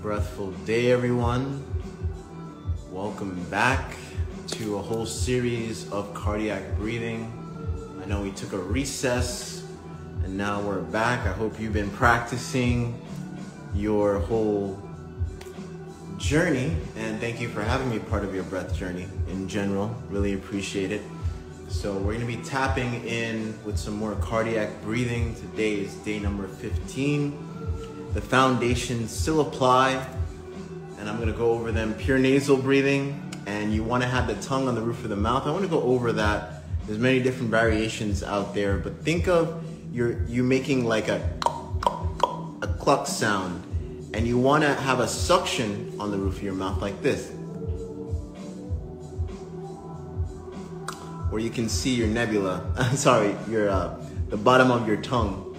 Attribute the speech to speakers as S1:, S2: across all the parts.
S1: breathful day, everyone. Welcome back to a whole series of cardiac breathing. I know we took a recess and now we're back. I hope you've been practicing your whole journey, and thank you for having me part of your breath journey in general. Really appreciate it. So we're going to be tapping in with some more cardiac breathing. Today is day number 15. The foundations still apply, and I'm going to go over them. Pure nasal breathing, and you want to have the tongue on the roof of the mouth. I want to go over that. There's many different variations out there, but think of you making like a cluck sound, and you want to have a suction on the roof of your mouth like this, where you can see your nebula, the bottom of your tongue,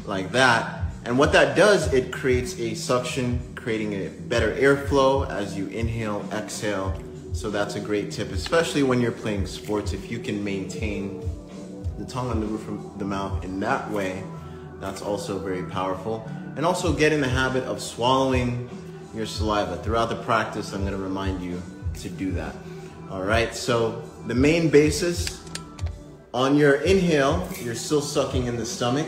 S1: like that. And what that does, it creates a suction, creating a better airflow as you inhale, exhale. So that's a great tip, especially when you're playing sports. If you can maintain the tongue on the roof of the mouth in that way, that's also very powerful. And also get in the habit of swallowing your saliva. Throughout the practice, I'm gonna remind you to do that. All right, so the main basis, on your inhale, you're still sucking in the stomach.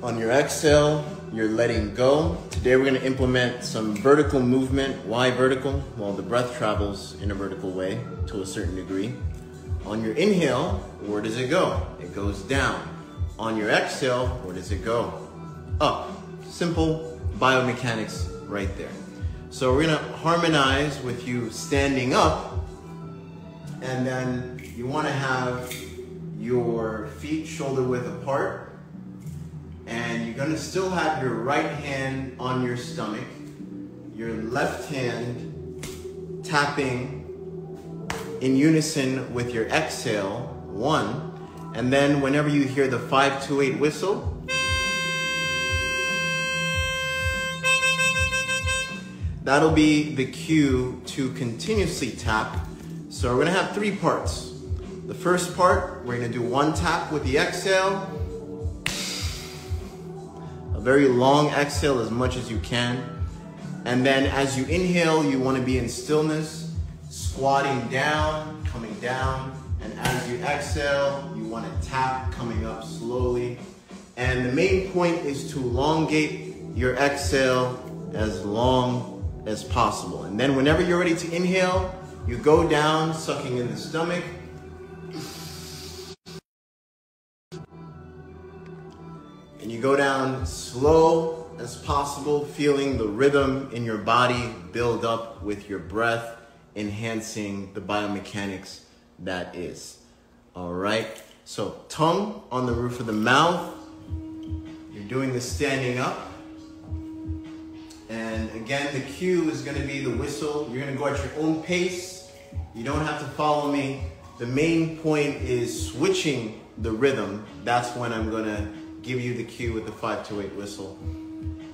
S1: On your exhale, you're letting go. Today we're gonna implement some vertical movement. Why vertical? Well, the breath travels in a vertical way to a certain degree. On your inhale, where does it go? It goes down. On your exhale, where does it go? Up. Simple biomechanics right there. So we're gonna harmonize with you standing up, and then you wanna have your feet shoulder width apart, and you're gonna still have your right hand on your stomach, your left hand tapping in unison with your exhale, 1, and then whenever you hear the 5-2-8 whistle, that'll be the cue to continuously tap. So we're gonna have 3 parts. The first part, we're gonna do 1 tap with the exhale, a very long exhale as much as you can. And then as you inhale, you wanna be in stillness, squatting down, coming down. And as you exhale, you wanna tap, coming up slowly. And the main point is to elongate your exhale as long as possible. And then whenever you're ready to inhale, you go down, sucking in the stomach. And you go down slow as possible, feeling the rhythm in your body build up with your breath, enhancing the biomechanics that is. All right, so tongue on the roof of the mouth. You're doing the standing up. And again, the cue is gonna be the whistle. You're gonna go at your own pace. You don't have to follow me. The main point is switching the rhythm. That's when I'm gonna give you the cue with the 5-2-8 whistle.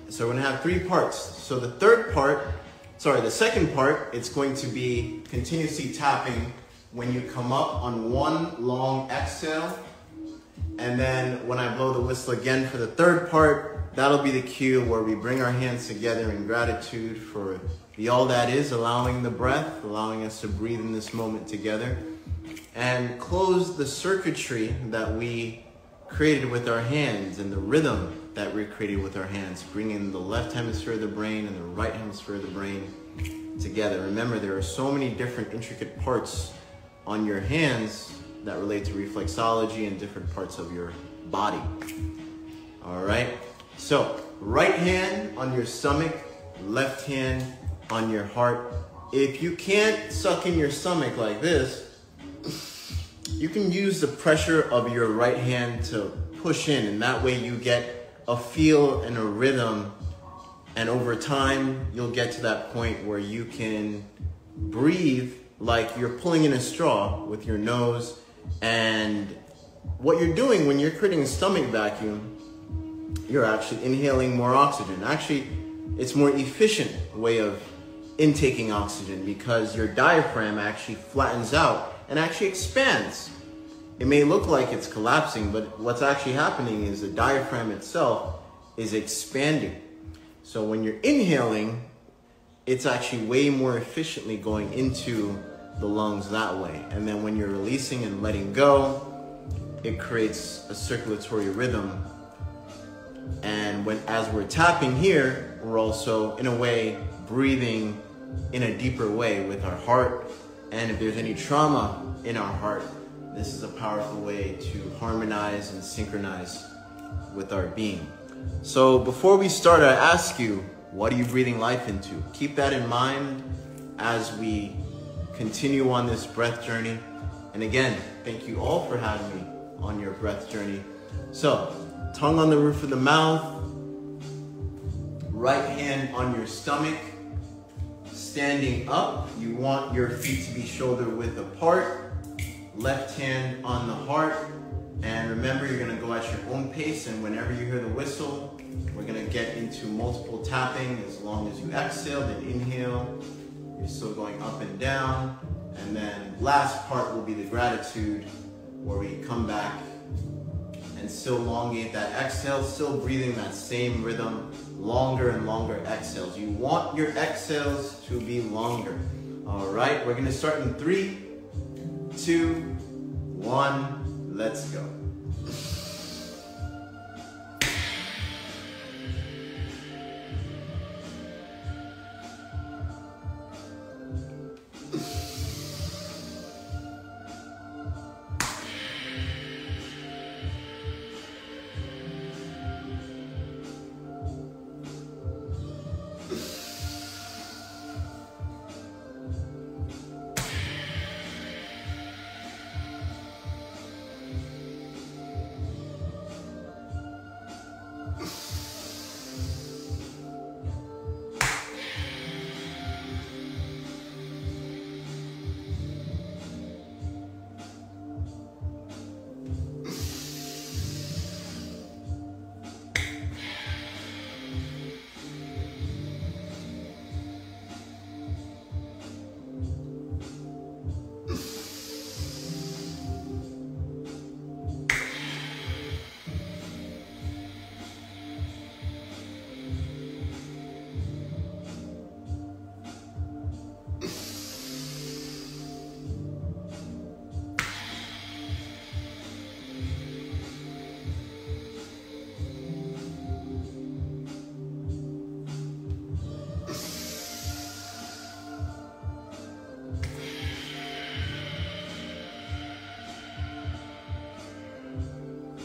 S1: So we're gonna have 3 parts. So the second part, it's going to be continuously tapping when you come up on 1 long exhale. And then when I blow the whistle again for the third part, that'll be the cue where we bring our hands together in gratitude for the all that is, allowing the breath, allowing us to breathe in this moment together, and close the circuitry that we created with our hands and the rhythm that we created with our hands, bringing the left hemisphere of the brain and the right hemisphere of the brain together. Remember, there are so many different intricate parts on your hands that relate to reflexology and different parts of your body. All right, so right hand on your stomach, left hand on your heart. If you can't suck in your stomach like this, you can use the pressure of your right hand to push in, and that way you get a feel and a rhythm, and over time you'll get to that point where you can breathe like you're pulling in a straw with your nose. And what you're doing when you're creating a stomach vacuum, you're actually inhaling more oxygen. Actually, it's more efficient way of intaking oxygen because your diaphragm actually flattens out and actually expands. It may look like it's collapsing, but what's actually happening is the diaphragm itself is expanding. So when you're inhaling, it's actually way more efficiently going into the lungs that way. And then when you're releasing and letting go, it creates a circulatory rhythm. And as we're tapping here, we're also, in a way, breathing in a deeper way with our heart. And if there's any trauma in our heart, this is a powerful way to harmonize and synchronize with our being. So before we start, I ask you, what are you breathing life into? Keep that in mind as we continue on this breath journey. And again, thank you all for having me on your breath journey. So, tongue on the roof of the mouth, right hand on your stomach, standing up. You want your feet to be shoulder width apart, left hand on the heart. And remember, you're gonna go at your own pace, and whenever you hear the whistle, we're gonna get into multiple tapping. As long as you exhale, then inhale. You're still going up and down. And then last part will be the gratitude, where we come back and still elongate that exhale, still breathing that same rhythm, longer and longer exhales. You want your exhales to be longer. All right, we're gonna start in 3, 2, 1, let's go.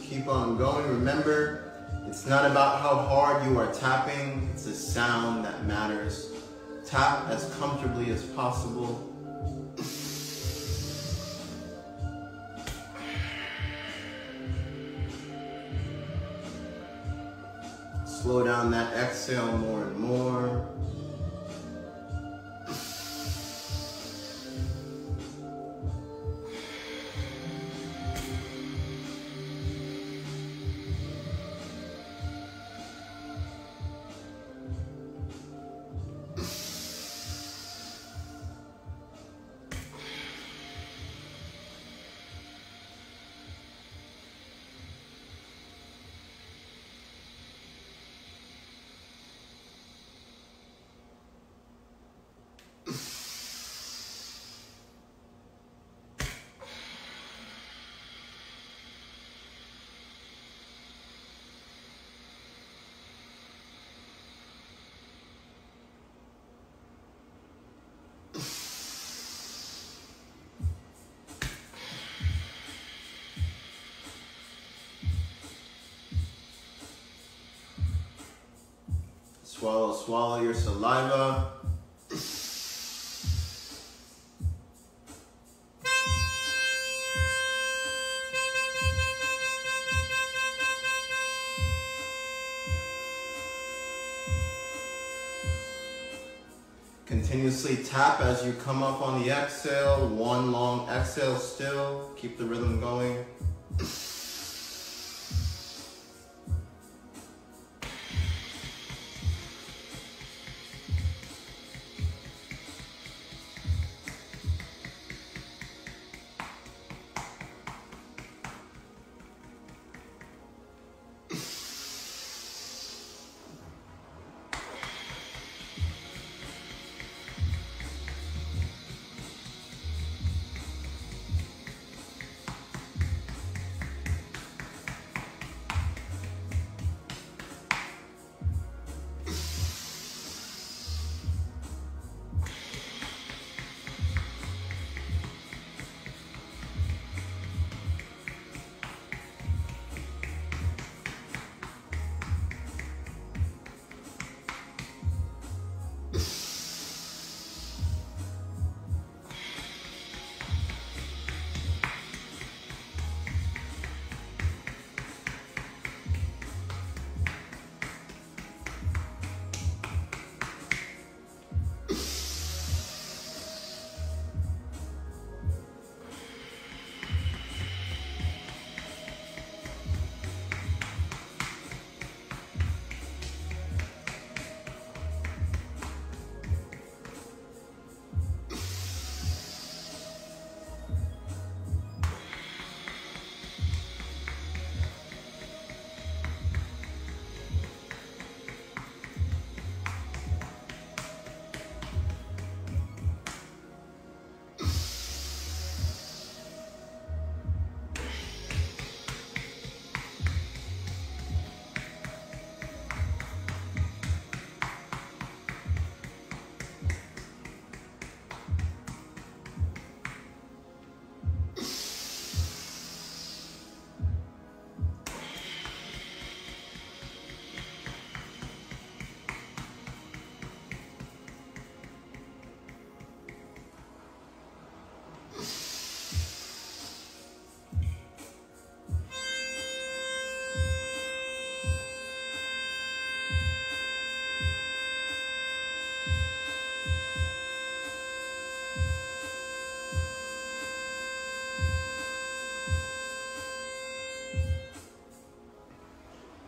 S1: Keep on going. Remember, it's not about how hard you are tapping, it's the sound that matters. Tap as comfortably as possible. Slow down that exhale more and more. Swallow, swallow your saliva. Continuously tap as you come up on the exhale. One long exhale still. Keep the rhythm going.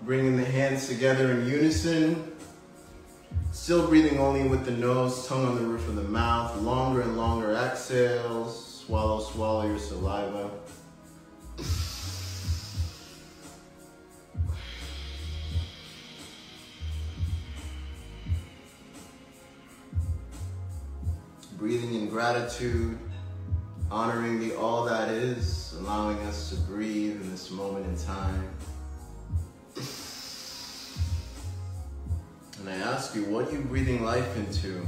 S1: bringing the hands together in unison. Still breathing only with the nose, tongue on the roof of the mouth. Longer and longer exhales. Swallow, swallow your saliva. Breathing in gratitude, honoring the all that is, allowing us to breathe in this moment in time. And I ask you, what are you breathing life into?